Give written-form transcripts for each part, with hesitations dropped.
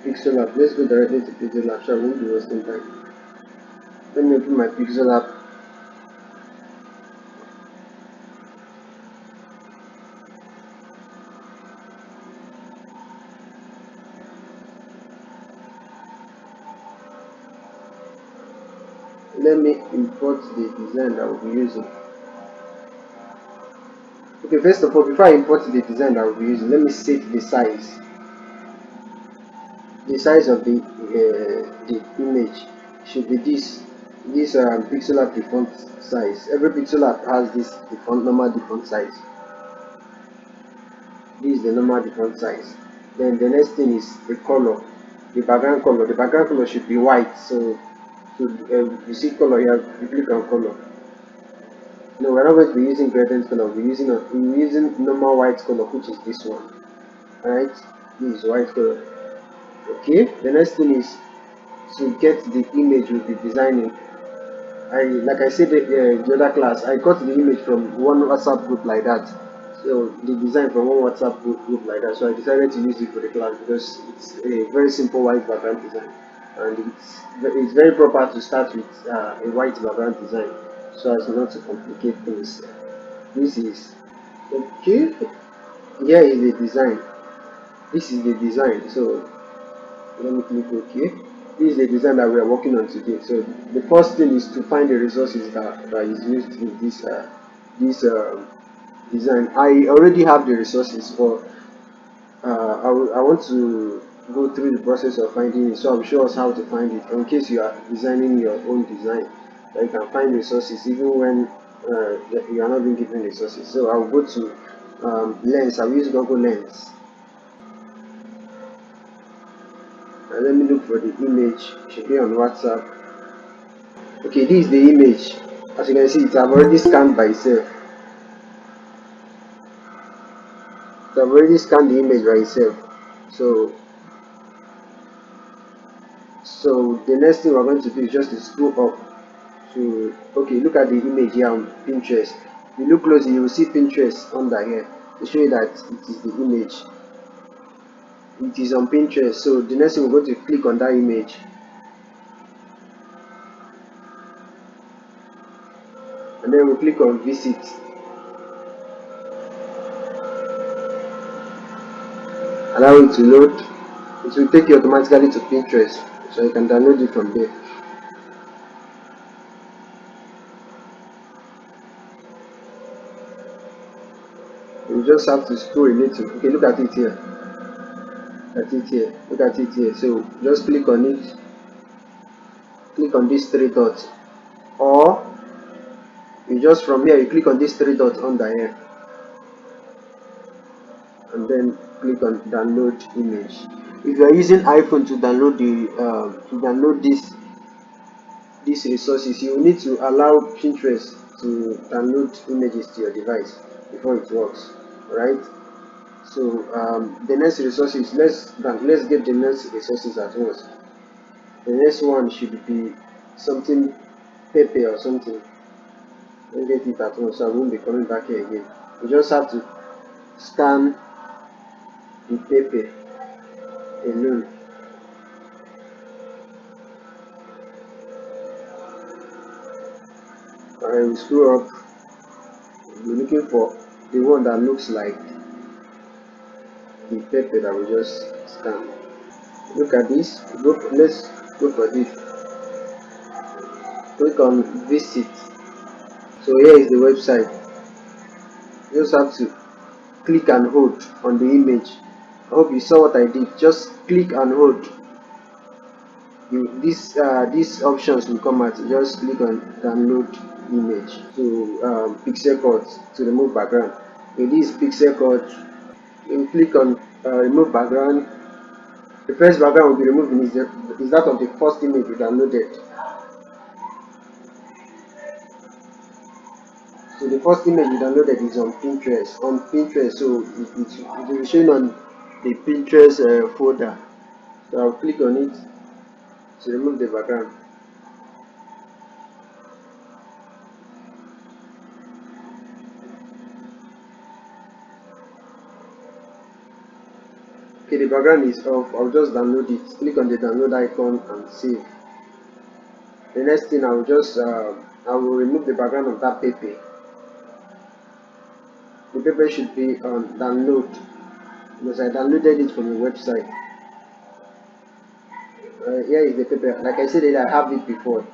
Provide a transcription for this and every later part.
PixelLab. Let's go directly to PixelLab so I won't be wasting time. Let me open my PixelLab. Let me import the design that we'll be using. Okay, first of all, before I import the design that we'll be using, let me set the size. The size of the image should be this PixelLab default size. Every PixelLab has this default normal default size. This is the normal default size. Then the next thing is the color, the background color. The background color should be white. So you see color here, you click on color. No, we're not going to be using gradient color. We're using normal white color, which is this one. Alright, this is white color. Okay. The next thing is to get the image we'll be designing. Like I said the other class, I got the image from one WhatsApp group like that. So the design from one WhatsApp group like that. So I decided to use it for the class because it's a very simple white background design, and it's very proper to start with a white background design, so as not to complicate things. This is okay. Here is the design. This is the design. So let me click OK. This is the design that we are working on today. So the first thing is to find the resources that is used in this design. I already have the resources, but I want to go through the process of finding it. So I'll show us how to find it. In case you are designing your own design, that you can find resources even when you are not being given resources. So I'll go to Lens. I'll use Google Lens. And let me look for the image. It should be on WhatsApp. Okay, this is the image. As you can see, it's already scanned by itself. It's already scanned the image by itself. So, so the next thing we're going to do is just to scroll up to. Okay, look at the image here on Pinterest. If you look closely, you will see Pinterest under here to show you that it is the image. It is on Pinterest. So the next thing we're going to click on that image, and then we'll click on visit. Allow it to load. It will take you automatically to Pinterest, so you can download it from there. You just have to scroll a little. Okay, look at it here. At it here. Look at it here. So just click on it. Click on these three dots, or you just from here you click on these three dots under here, and then click on download image. If you are using iPhone to download these resources, you need to allow Pinterest to download images to your device before it works. Right? So the next resources, let's get the next resources at once. The next one should be something Pepe or something. Let's get it at once so I won't be coming back here again. You just have to scan the Pepe alone. And we scroll up, we're looking for the one that looks like the Pepe that we just scanned. Look at this. Let's go for this. Click on visit. So here is the website. You just have to click and hold on the image. I hope you saw what I did. Just click and hold. These options will come out. Just click on download image to pixel cut to remove background. In this pixel cut, you click on remove background. The first background will be removed is that of the first image you downloaded. So the first image you downloaded is on Pinterest. On Pinterest, so it will be shown on the Pinterest folder. So I'll click on it to remove the background. Okay, the background is off. I'll just download it. Click on the download icon and save. The next thing I will remove the background of that paper. The paper should be on download because I downloaded it from the website. Here is the paper. Like I said, I have it before,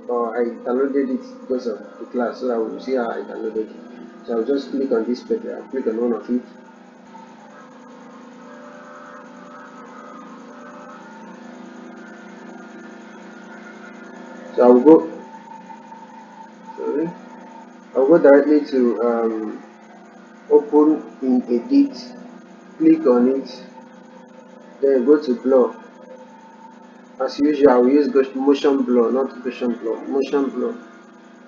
but I downloaded it because of the class, so I will see how I downloaded it. So I'll just click on this paper. I'll click on one of it. So I'll go. Sorry. I'll go directly to open in edit. Click on it. Then go to blur. As usual, I will use motion blur, not Gaussian blur. Motion blur.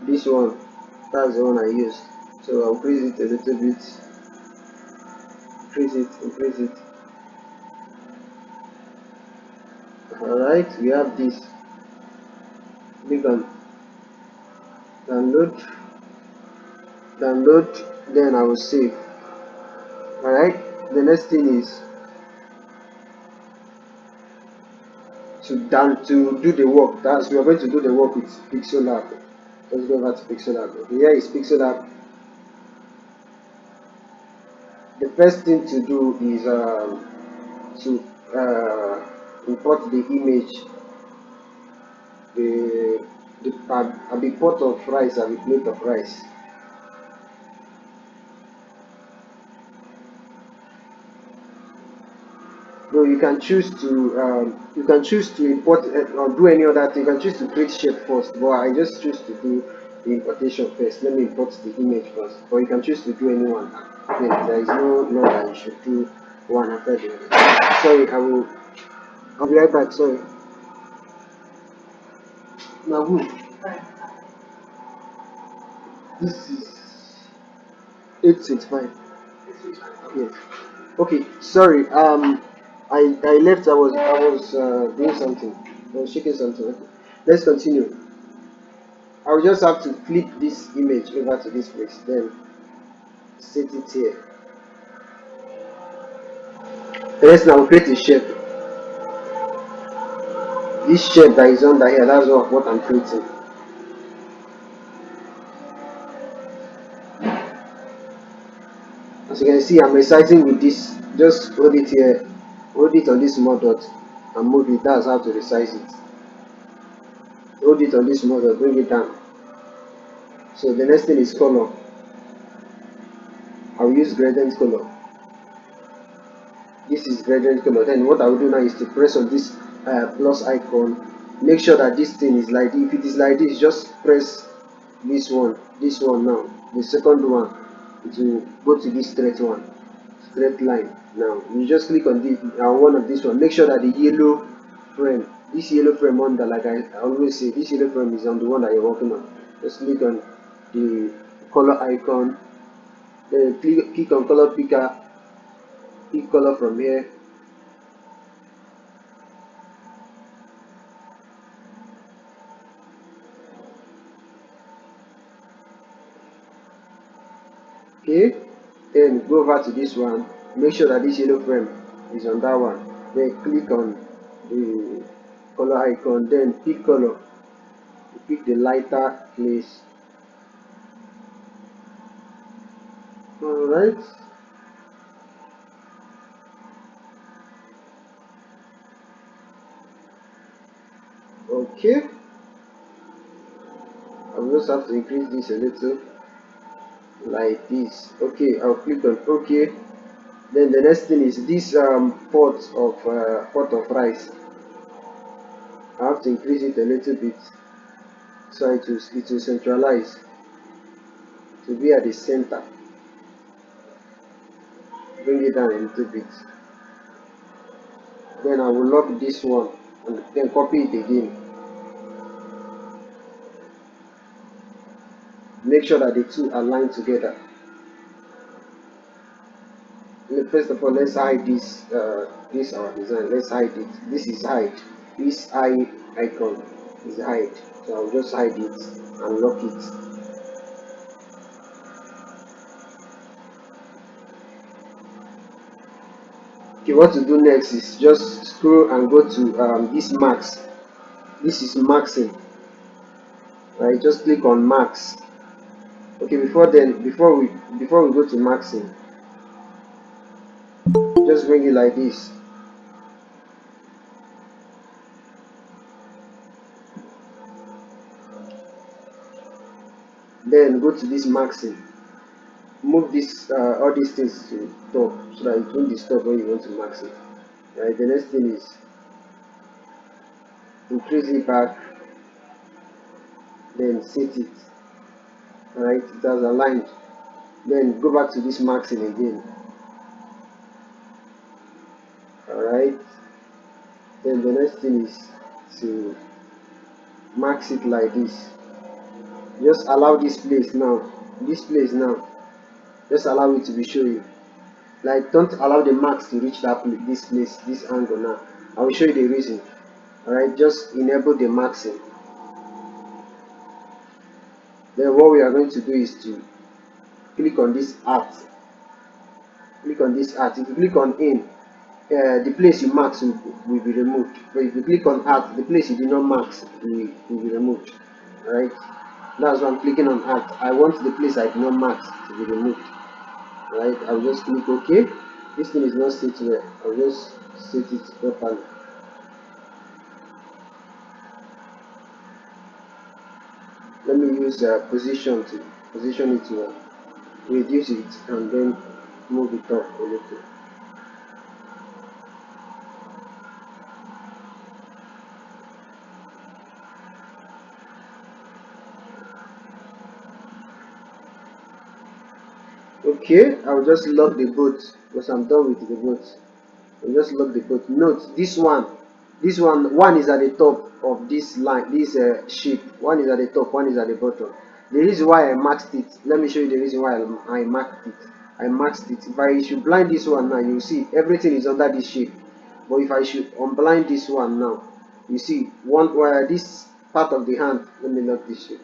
This one, that's the one I used. So I'll increase it a little bit. Increase it. Alright, we have this. Click on download, then I will save. Alright, the next thing is to do the work. That's we are going to do the work with PixelLab. Let's go over to PixelLab. Here is PixelLab. The first thing to do is to import the image, a big pot of rice, a big plate of rice. No, you can choose to import or do any other thing. You can choose to create shape first, but I just choose to do the importation first. Let me import the image first, but you can choose to do any one. Yes, there is no law that you should do one after the other. Sorry, I'll be right back. Sorry. Now, who? This is 865. Yes. Okay. Sorry. I left. I was doing something. I was checking something. Okay. Let's continue. I will just have to flip this image over to this place, then set it here. The next thing I will create a shape. This shape that is under here, that's what I'm creating. As you can see, I'm resizing with this. Just hold it here, hold it on this small dot, and move it. That's how to resize it. Hold it on this small dot, bring it down. So the next thing is color. I will use gradient color. This is gradient color. Then what I will do now is to press on this plus icon. Make sure that this thing is like, if it is like this, just press this one now. The second one, it will go to this straight line. Now you just click on this one of this one. Make sure that the yellow frame, this yellow frame under, like I always say, this yellow frame is on the one that you're working on. Just click on the color icon, then click on color picker, pick color from here. Okay, then go over to this one. Make sure that this yellow frame is on that one. Then click on the color icon, then pick color. Pick the lighter place. Alright. Okay. I will just have to increase this a little, like this. Okay, I'll click on OK. Then the next thing is this pot of rice. I have to increase it a little bit so it will centralize to be at the center. Bring it down a little bit. Then I will lock this one and then copy it again. Make sure that the two align together. First of all, let's hide this our design. Let's hide it. This is hide. This icon is hide. So I'll just hide it and lock it. Okay, what to do next is just scroll and go to this max. This is maxing, right? Just click on max. Okay, before we go to maxing, just bring it like this. Then go to this maxing. Move this all these things to top so that it won't disturb when you want to max it. Right. The next thing is increase it back, then set it. Alright, it has aligned. Then go back to this maxing again. Alright. Then the next thing is to max it like this. Just allow this place now. This place now. Just allow it to be showing. Like don't allow the max to reach that place, this angle now. I will show you the reason. Alright, just enable the maxing. Then what we are going to do is to click on this art. Click on this art. If you click on in, the place you mark will be removed. But if you click on art, the place you did not mark will be removed. Alright, that's why I'm clicking on art. I want the place I did not mark to be removed. Alright, I'll just click OK. This thing is not set well. I'll just set it properly. Let me use position it to reduce it and then move it up a little. Okay, I'll just lock the boat because I'm done with the boat. I'll just lock the boat. Note one is at the top of this line, this shape. One is at the top, one is at the bottom. The reason why I maxed it, let me show you the reason why I marked it. I maxed it. If I should blind this one now, you see everything is under this shape. But if I should unblind this one now, you see one where this part of the hand, let me lock this shape.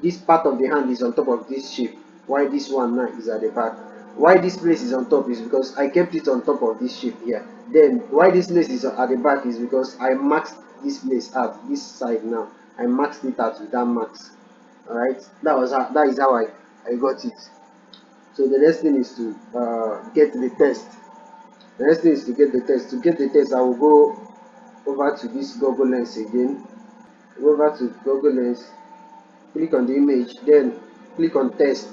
This part of the hand is on top of this shape, while this one now is at the back. Why this place is on top is because I kept it on top of this shape here. Then why this place is at the back is because I maxed this place out, this side now. I maxed it out with that max. Alright, that is how I got it. So the next thing is to get the test. The next thing is to get the test. To get the test, I will go over to this Google Lens again. Go over to Google Lens, click on the image, then click on test,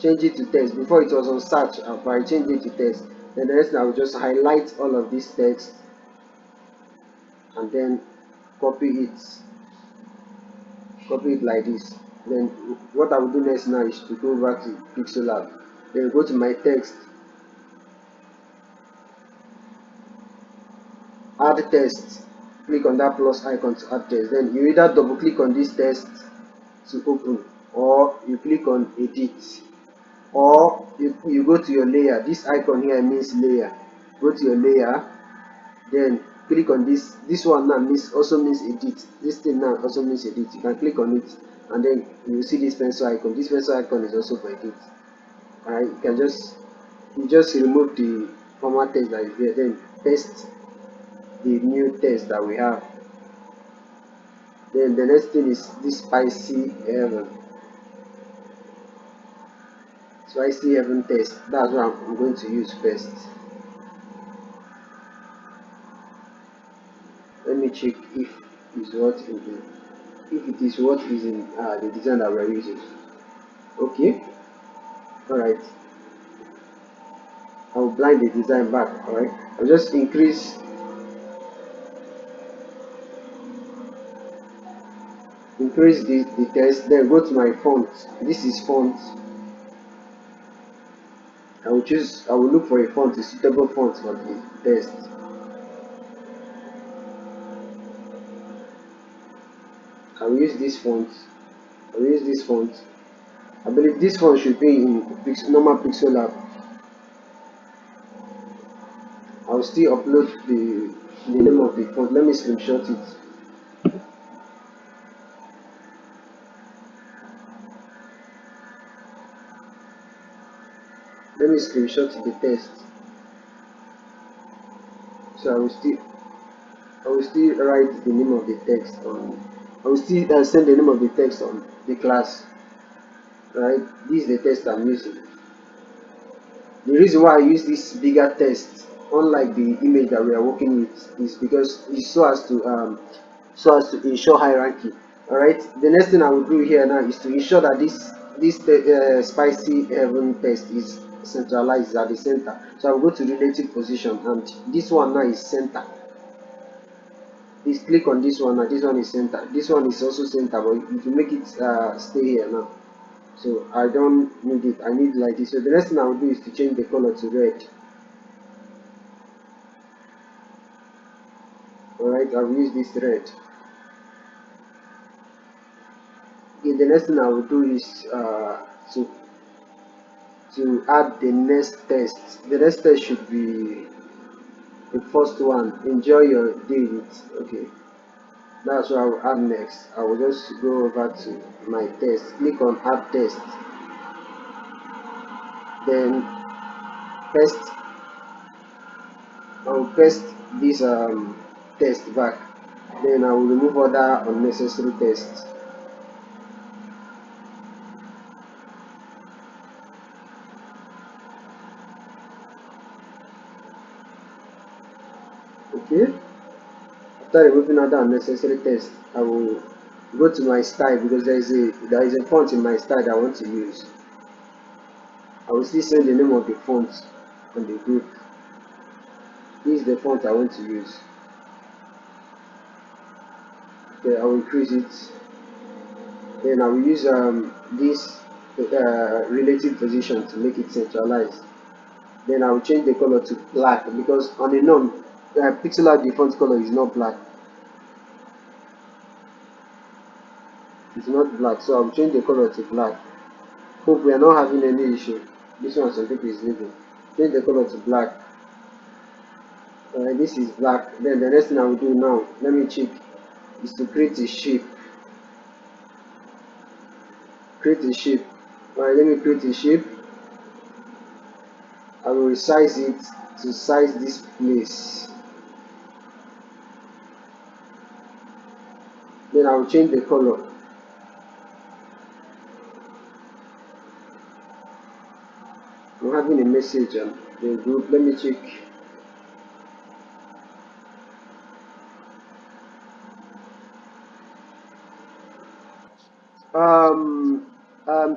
change it to test. Before it was on search, but I changed it to test. Then the next thing I will just highlight all of this text and then copy it like this. Then what I will do next now is to go back to PixelLab, then go to my text, add text, click on that plus icon to add text. Then you either double click on this text to open, or you click on edit, or you go to your layer. This icon here means layer. Go to your layer, then click on this one now also means edit. This thing now also means edit. You can click on it and then you will see this pencil icon. This pencil icon is also for edit. Alright, you just remove the format text that is there, then paste the new text that we have. Then the next thing is this spicy heaven text. That's what I'm going to use first. Let me check if it is what is in the design that we're using. Okay, all right. I'll blind the design back. All right, I'll just increase the text, then go to my font. This is font. I will look for a font, a suitable font for the text. I will use this font. I will use this font. I believe this font should be in normal PixelLab. I'll still upload the name of the font. Let me screenshot it. Let me screenshot the text. So I will still write the name of the text on. I will still send the name of the text on the class. Right? This is the text I'm using. The reason why I use this bigger text, unlike the image that we are working with, is because it's so as to ensure hierarchy. All right. The next thing I will do here now is to ensure that this spicy heaven text is centralized, is at the center. So I will go to relative position, and this one now is center. Please click on this one now. This one is center. This one is also center, but if you make it stay here now, so I don't need it. I need like this. So the next thing I will do is to change the color to red. Alright, I've used this red. Okay, the next thing I will do is to add the next test. The next test should be the first one. Enjoy your day with. Okay, that's what I will add next. I will just go over to my test. Click on add test. Then paste. I will paste this test back. Then I will remove other unnecessary tests. Okay. After removing other unnecessary text, I will go to my style because there is a font in my style that I want to use. I will still send the name of the font on the group. This is the font I want to use. Okay, I will increase it. Then I will use this relative position to make it centralized. Then I will change the color to black because on the norm, PixelLab default color is not black. It's not black, so I will change the color to black. Hope we are not having any issue. This one some people is leaving. Change the color to black. This is black. Then the next thing I will do now, let me check, is to create a shape. Create a shape. Alright, let me create a shape. I will resize it to size this place. Then I will change the color. I'm having a message on the group. Let me check.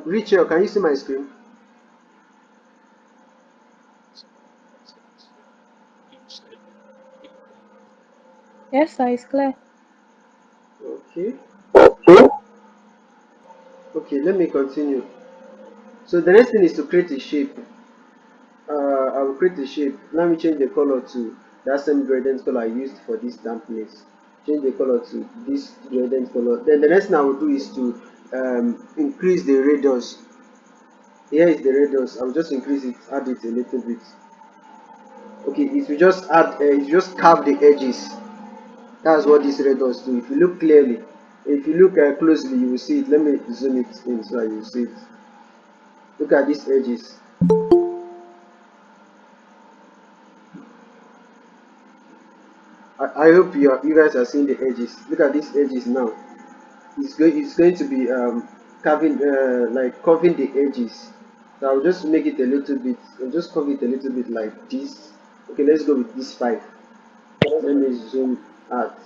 Rachel, can you see my screen? Yes, sir, it's clear. Okay. Okay, let me continue. So the next thing is to create a shape. I will create a shape. Let me change the color to that same gradient color I used for this dampness. Change the color to this gradient color. Then the next thing I will do is to increase the radius. Here is the radius. I will just increase it, add it a little bit. Okay, it will just add, it just carve the edges. That's what this radius do. If you look clearly, if you look closely, you will see it. Let me zoom it in so you see it. Look at these edges. I hope you guys are seeing the edges. Look at these edges now. It's going to be carving like curving the edges. So I'll just make it a little bit. I'll just curve it a little bit like this. Okay, let's go with this 5. Let me zoom out.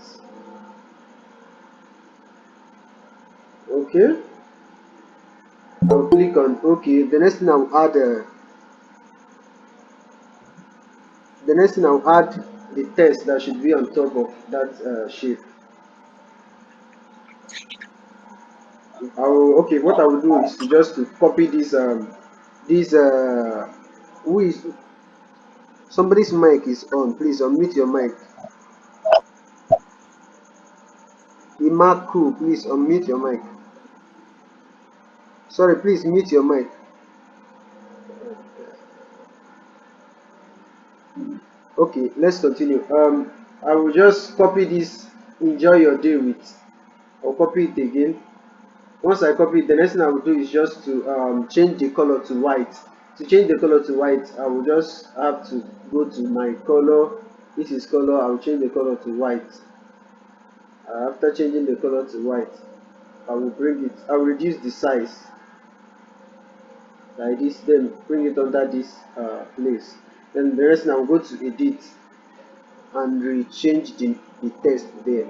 Okay, I'll click on okay. The next thing I'll add the text that should be on top of that shape. Okay, what I will do is to just to copy this who is somebody's mic is on. Please unmute your mic. Imaku, please unmute your mic. Sorry, please mute your mic. Okay, let's continue. I will just copy this. Enjoy your day with. I'll copy it again. Once I copy it, the next thing I will do is just to change the color to white. To change the color to white, I will just have to go to my color, This is color. I'll change the color to white. After changing the color to white, I will bring it. I will reduce the size like this. Then bring it under this place. Then the rest, I will go to edit and rechange the text there.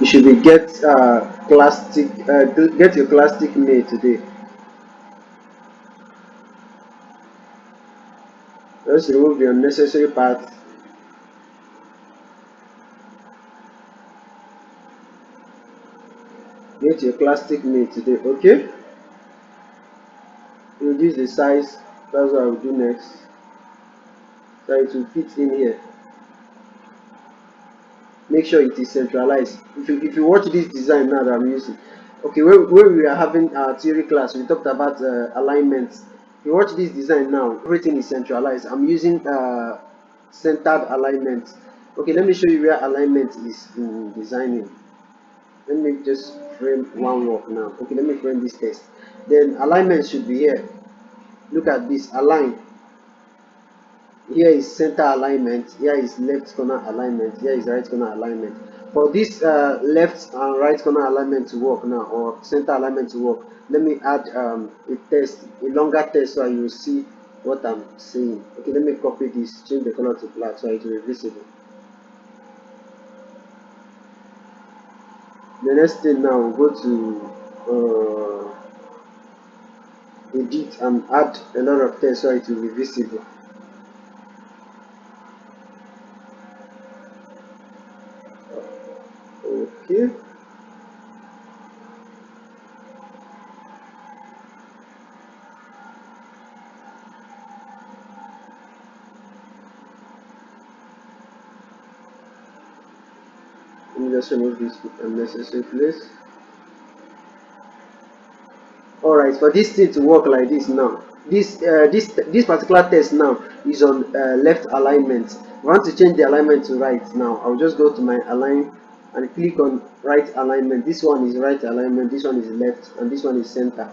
You should be get your plastic made today. Just remove the unnecessary parts. Get your plastic made today, okay? Reduce the size. That's what I will do next. So it will fit in here. Make sure it is centralized. If you watch this design now that I'm using, okay, when we are having our theory class, we talked about alignment. If you watch this design now, everything is centralized. I'm using centered alignment. Okay, let me show you where alignment is in designing. Let me just frame one work now. Okay, let me frame this text. Then alignment should be here. Look at this, align. Here is center alignment, here is left corner alignment, here is right corner alignment. For this left and right corner alignment to work now, or center alignment to work, let me add a longer text so you will see what I'm saying. Okay, let me copy this, change the color to black so it will be visible. The next thing now, we'll go to edit and add a lot of text so it will be visible. Okay. Let me just remove this unnecessary place. Alright, for this thing to work like this now, this particular test now is on left alignment. I want to change the alignment to right now. I'll just go to my align and click on right alignment. This one is right alignment, this one is left, and this one is center.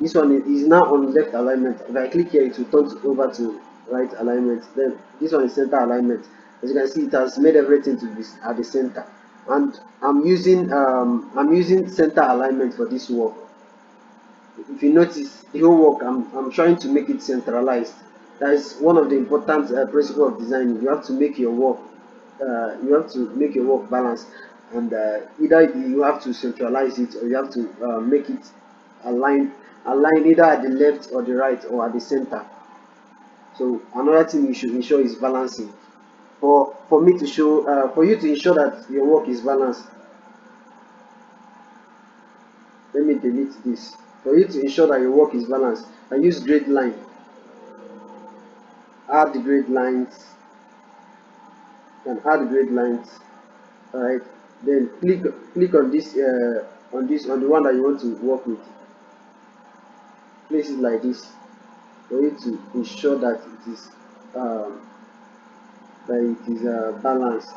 This one is now on left alignment. If I click here, it will turn over to right alignment. Then this one is center alignment. As you can see, it has made everything to be at the center. And I'm using center alignment for this work. If you notice the whole work, I'm trying to make it centralized. That is one of the important principle of designing. You have to make your work balanced, and either you have to centralize it or you have to make it align either at the left or the right or at the center. So another thing you should ensure is balancing. For you to ensure that your work is balanced, let me delete this. For you to ensure that your work is balanced, I use grid line. Add the grid lines, and add grid lines. All right. Then click on on the one that you want to work with. Place it like this for you to ensure that um, it is balanced.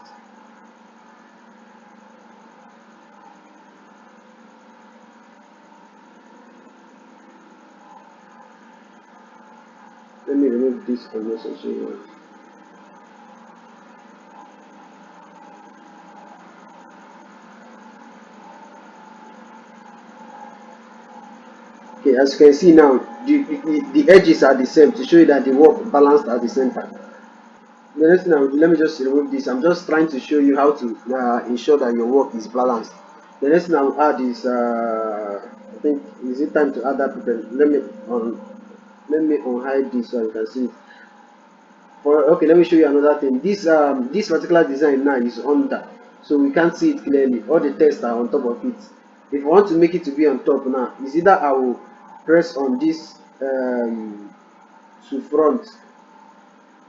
Let me remove this unnecessary one. Okay, as you can see now, the edges are the same to show you that the work balanced at the center. The next thing let me just remove this. I'm just trying to show you how to ensure that your work is balanced. The next thing I'll add is I think, is it time to add that pupil? Let me unhide this so you can see it. Okay, let me show you another thing. This particular design now is under, so we can't see it clearly. All the text are on top of it. If I want to make it to be on top now, is either I will press on this to front,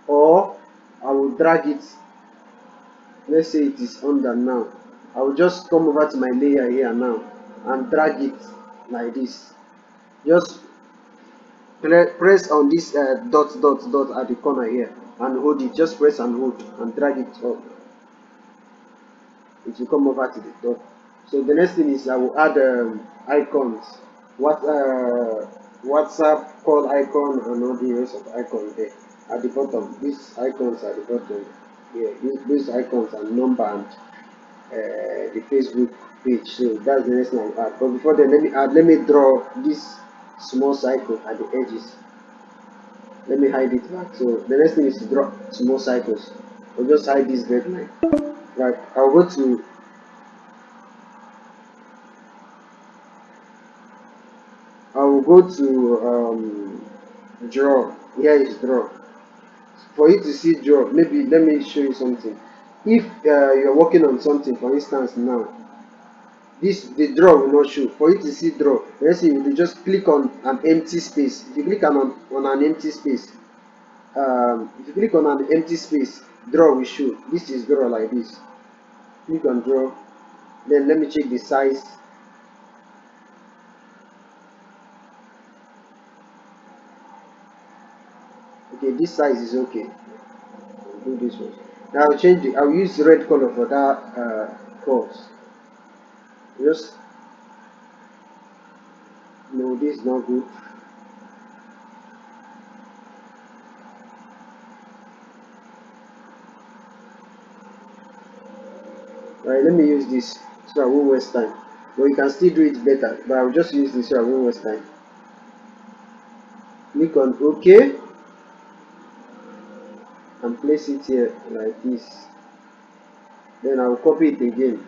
or I will drag it. Let's say it is under now. I will just come over to my layer here now and drag it like this. Just press on this dot at the corner here and hold it. Just press and hold and drag it up. It will come over to the top. So the next thing is I will add icons. what WhatsApp call icon and all the rest of icon there at the bottom. These icons at the bottom. Yeah, these icons are number and the Facebook page. So that's the next thing I'll add. But before then, let me draw this small cycle at the edges. Let me hide it back. So the next thing is to draw small cycles. I'll just hide this red line. Right. I will go to draw. Here is draw. For you to see draw, maybe let me show you something. If you're working on something, for instance, now this the draw will not show. For you to see draw, let's say you just click on an empty space. If you click on an empty space, if you click on an empty space, draw will show. This is draw like this. Click on draw. Then let me check the size. Okay, this size is okay. I'll do this one. Now I'll change it. I'll use red color for that course. Just no, this is not good. Right, let me use this so I won't waste time. But you can still do it better. But I'll just use this so I won't waste time. Click on OK and place it here like this. Then I'll copy it again.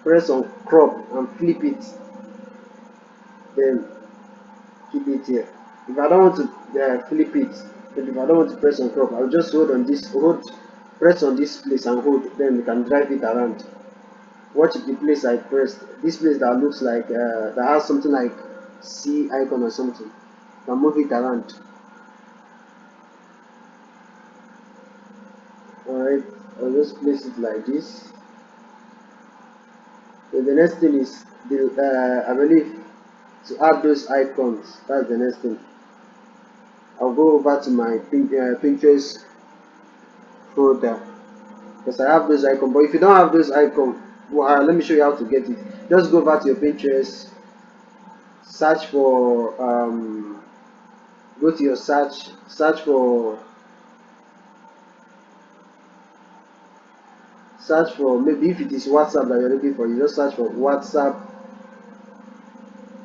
Press on crop and flip it. Then keep it here. If I don't want to flip it, but if I don't want to press on crop, I'll just press on this place and hold. Then we can drive it around. Watch the place I pressed. This place that looks like that has something like C icon or something. You can move it around. Alright, I'll just place it like this. So the next thing is I believe to add those icons. That's the next thing. I'll go over to my Pinterest folder because I have those icons. But if you don't have those icons, well, let me show you how to get it. Just go over to your Pinterest, search for go to your search for maybe if it is WhatsApp that you're looking for, you just search for WhatsApp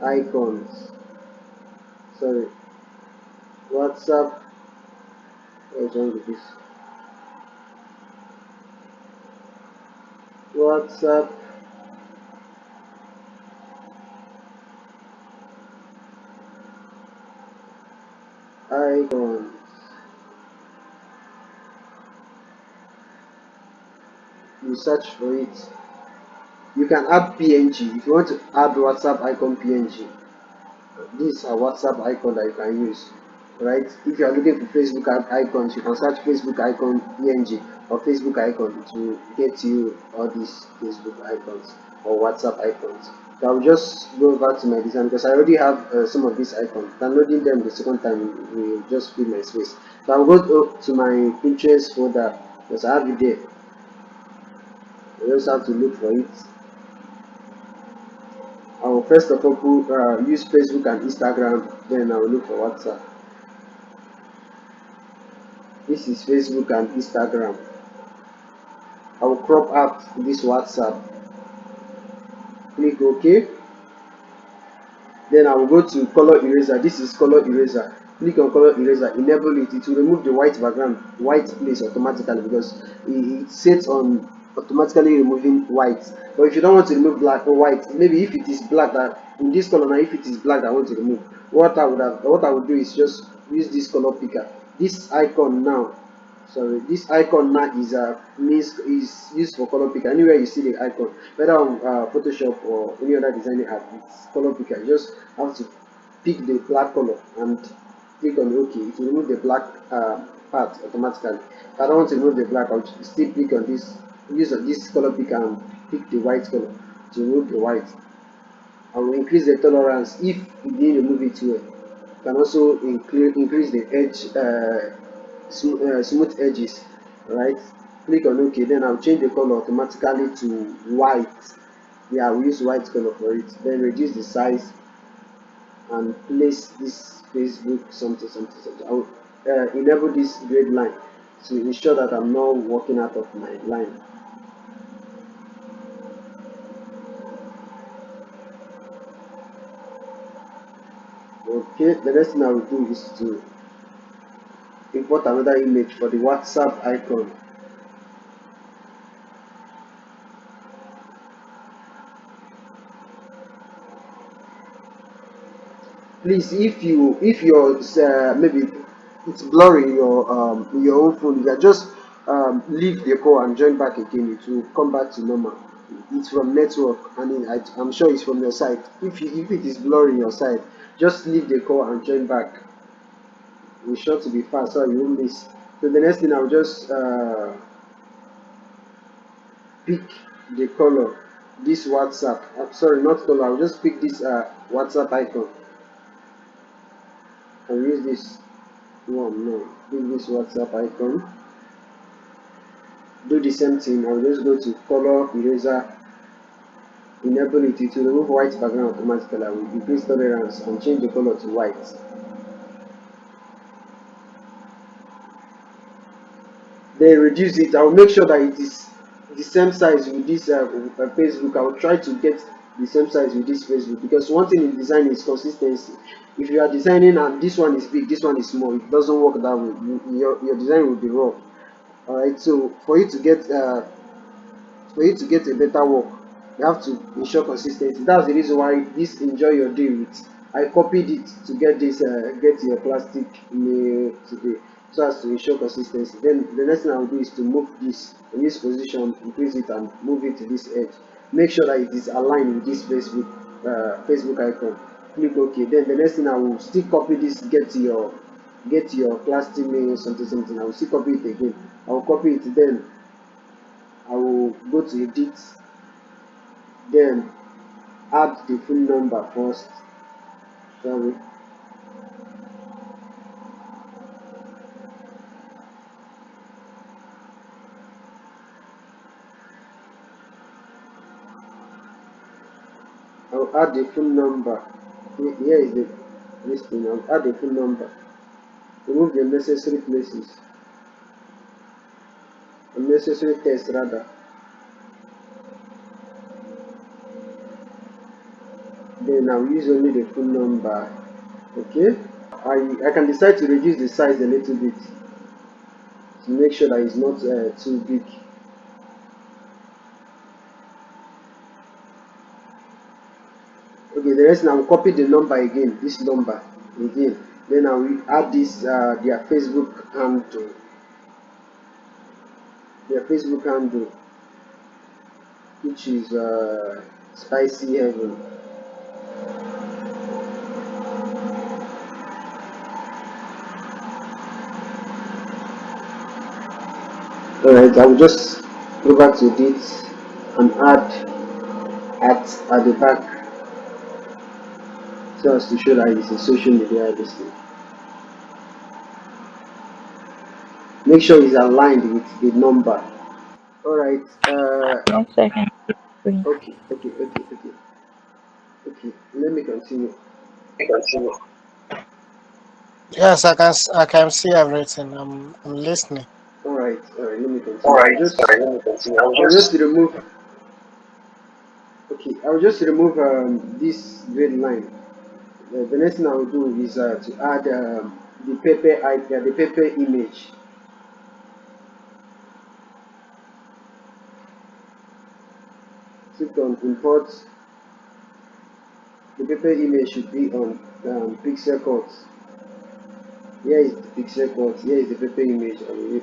icons. Sorry, WhatsApp. What's wrong with this? WhatsApp icons. You search for it. You can add PNG if you want to add WhatsApp icon PNG. These are WhatsApp icon that you can use, right? If you are looking for Facebook icons, you can search Facebook icon PNG or Facebook icon to get you all these Facebook icons or WhatsApp icons. So I'll just go over to my design because I already have some of these icons. Downloading them the second time will just fill my space. So I'll go to my Pinterest folder because I have it there. I just have to look for it. I will first of all use Facebook and Instagram, then I will look for WhatsApp. This is Facebook and Instagram. I will crop out this WhatsApp. Click OK. Then I will go to color eraser. This is color eraser. Click on color eraser, enable it. It will remove the white background, white place automatically because it sets on automatically removing white. But if you don't want to remove black or white, maybe if it is black that in this color now, if it is black that I want to remove, what I would do is just use this color picker. This icon now, sorry, this icon now is used for color picker. Anywhere you see the icon, whether on Photoshop or any other designing app, it's color picker. You just have to pick the black color and click on OK. It will remove the black part automatically. If I don't want to remove the black, I'll still click on this, use this color picker and pick the white color to remove the white. I will increase the tolerance if you didn't remove it well. You can also increase the edge, smooth edges, right? Click on OK, then I'll change the color automatically to white. Yeah, I'll use white color for it. Then reduce the size. and place this Facebook something something something. I will enable this grade line to ensure that I'm not walking out of my line. Okay, the next thing I will do is to import another image for the WhatsApp icon. Please, if your maybe it's blurry in your own phone, you can just leave the call and join back again. It will come back to normal. It's from network, and I'm sure it's from your side. If it is blurry in your side, just leave the call and join back. It's sure to be fast, so you won't miss. So the next thing I'll just pick the color. This WhatsApp. Sorry, not color. I'll just pick this WhatsApp icon and use this one. No, pick this WhatsApp icon. Do the same thing. I'll just go to color eraser, enable it to remove white background automatically. I will increase tolerance and change the color to white. Then reduce it. I will make sure that it is the same size with this Facebook. I will try to get the same size with this Facebook, because one thing in design is consistency. If you are designing and this one is big, this one is small, it doesn't work that way. Your design will be rough. All right. So for you to get a better work, you have to ensure consistency. That's the reason why this enjoy your day with, I copied it to get this get your plastic nail today, so as to ensure consistency. Then the next thing I will do is to move this in this position, increase it and move it to this edge. Make sure that it is aligned with this Facebook icon. Click OK. Then the next thing I will still copy this, get your plastic nail something something. I will still copy it again. I will copy it, then I will go to edit, then add the phone number first. Sorry. I'll add the phone number. Here is the this thing. I'll add the phone number. Remove the unnecessary places. Unnecessary text rather. Then I'll use only the phone number. Okay. I can decide to reduce the size a little bit to make sure that it's not too big. Okay, the rest now I will copy the number again, this number again. Then I will add this their Facebook handle, which is Spicy Heaven. Alright, I will just go back to this and add at the back, so as to show that it's a social media listing. Make sure it's aligned with the number. Alright, 1 second. Please. okay. Let me continue. Yes, I can see everything. I'm listening. Let me continue. I'll just remove okay, I'll just remove this red line. The next thing I will do is to add the paper image. Click on import. The paper image should be on pixel cut. Here is the pixel cut. Here is the paper image. I will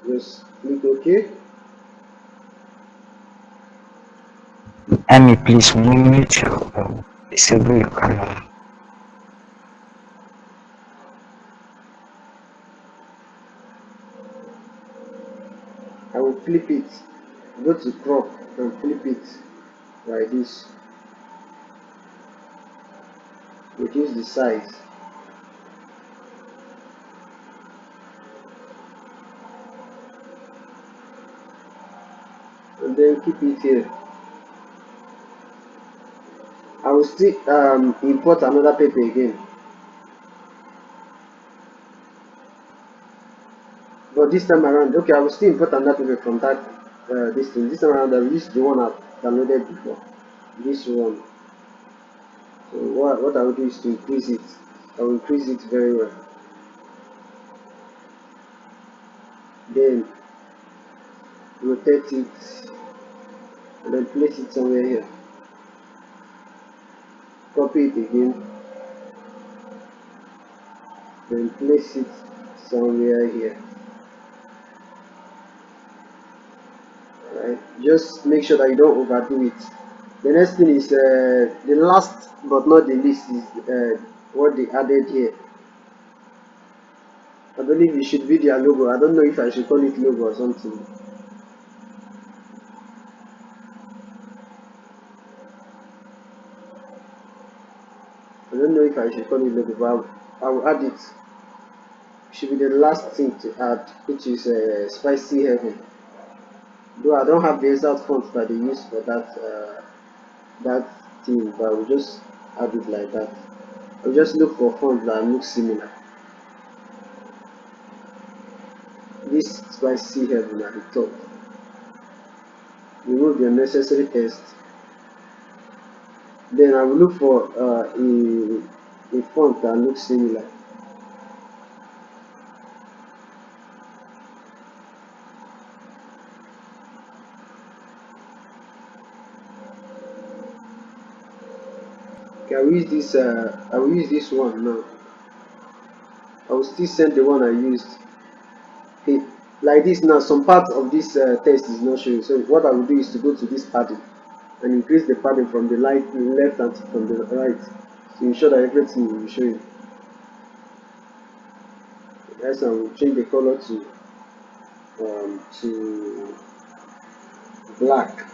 just click OK. Amy, please mute your disable your camera. I will flip it. Go to crop and flip it like this. Reduce the size. And then keep it here. I will will still import another paper again. But this time around, okay, I will still import another paper from that this thing. This time around, I will use the one I've downloaded before. This one. So what I will do is to increase it. I will increase it very well. Then rotate it and then place it somewhere here. Copy it again. Then place it somewhere here. Alright. Just make sure that you don't overdo it. The next thing is the last but not the least is what they added here. I believe it should be their logo. I don't know if I should call it logo or something. I don't know if I should call it logo, but I will add it. It should be the last thing to add, which is Spicy Heaven. Though I don't have the exact font that they use for that thing, but I will just add it like that. I'll just look for fonts that look similar. This Spicy Heaven at the top. Remove the unnecessary text. Then I will look for a font that looks similar. Okay, I will use this. I will use this one now. I will still send the one I used. Okay, like this now. Some part of this text is not showing. So what I will do is to go to this padding and increase the padding from the left and from the right to ensure that everything will be showing. Yes, I will change the color to black.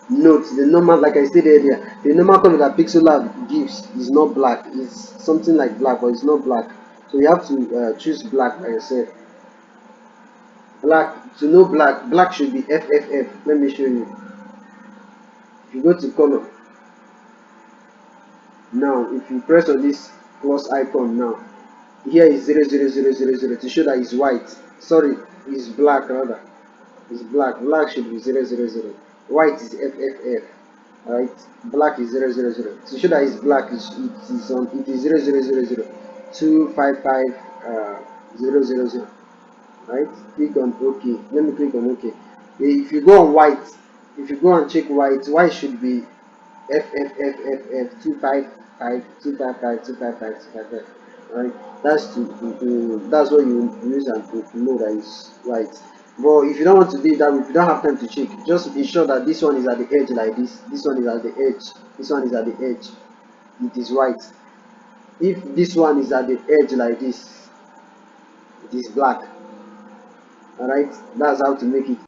Note the normal, like I said earlier, the normal color that PixelLab gives is not black. It's something like black, but it's not black. So you have to choose black by yourself. Black, to know black, black should be FFF. Let me show you. If you go to color, now if you press on this plus icon now, here is 00000 to show that it's white. Sorry, it's black rather. It's black. Black should be 000. White is FFF. Right? Black is 000. To show that it's black, it is 0000255 000. Right? Click on OK. Let me click on OK. If you go on white, if you go and check white, white should be FFFFF 255 right? That's what you use and to know that it's white. But if you don't want to do that, if you don't have time to check, just be sure that this one is at the edge like this one is at the edge, this one is at the edge, it is white. If this one is at the edge like this, it is black. Alright, that's how to make it.